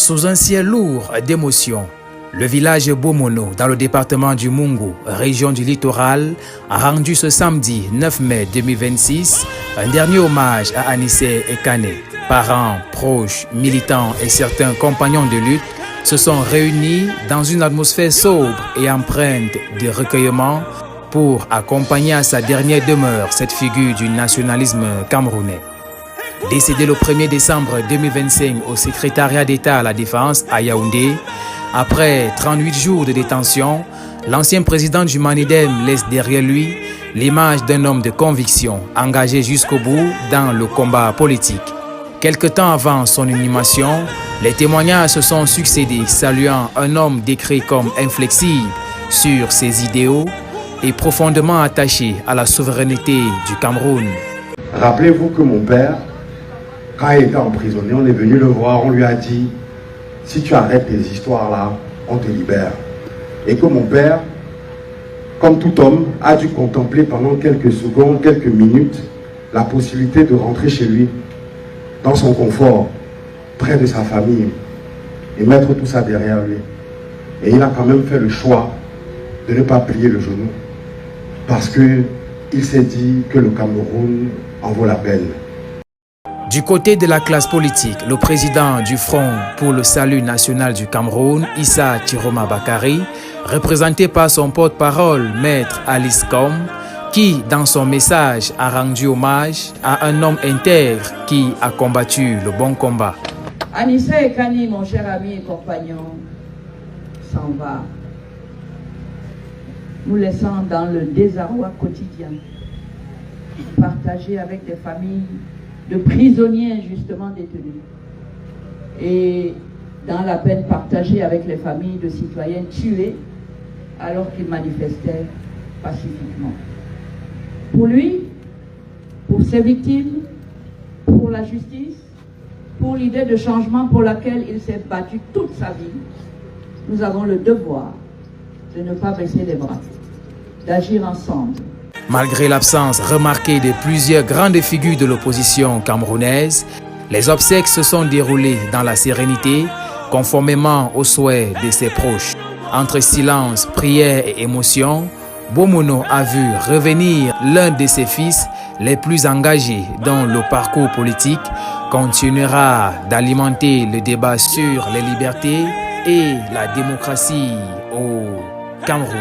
Sous un ciel lourd d'émotions, le village Bomono, dans le département du Mungu, région du littoral, a rendu ce samedi 9 mai 2026 un dernier hommage à Anissé Ekane. Parents, proches, militants et certains compagnons de lutte se sont réunis dans une atmosphère sobre et empreinte de recueillement pour accompagner à sa dernière demeure cette figure du nationalisme camerounais. Décédé le 1er décembre 2025 au secrétariat d'État à la Défense à Yaoundé, après 38 jours de détention, l'ancien président du Manidem laisse derrière lui l'image d'un homme de conviction engagé jusqu'au bout dans le combat politique. Quelque temps avant son inhumation, les témoignages se sont succédés saluant un homme décrit comme inflexible sur ses idéaux et profondément attaché à la souveraineté du Cameroun. Rappelez-vous que mon père, quand il était emprisonné, on est venu le voir, on lui a dit « Si tu arrêtes tes histoires-là, on te libère ». Et que mon père, comme tout homme, a dû contempler pendant quelques secondes, quelques minutes, la possibilité de rentrer chez lui, dans son confort, près de sa famille, et mettre tout ça derrière lui. Et il a quand même fait le choix de ne pas plier le genou, parce qu'il s'est dit que le Cameroun en vaut la peine. Du côté de la classe politique, le président du Front pour le salut national du Cameroun, Issa Chiroma Bakary, représenté par son porte-parole, Maître Alice Com, qui, dans son message, a rendu hommage à un homme intègre qui a combattu le bon combat. Anissé Ekane, mon cher ami et compagnon, s'en va, nous laissant dans le désarroi quotidien, partagé avec des familles de prisonniers injustement détenus et dans la peine partagée avec les familles de citoyens tués alors qu'ils manifestaient pacifiquement. Pour lui, pour ses victimes, pour la justice, pour l'idée de changement pour laquelle il s'est battu toute sa vie, nous avons le devoir de ne pas baisser les bras, d'agir ensemble. Malgré l'absence remarquée de plusieurs grandes figures de l'opposition camerounaise, les obsèques se sont déroulées dans la sérénité, conformément aux souhaits de ses proches. Entre silence, prière et émotion, Bomono a vu revenir l'un de ses fils les plus engagés dont le parcours politique continuera d'alimenter le débat sur les libertés et la démocratie au Cameroun.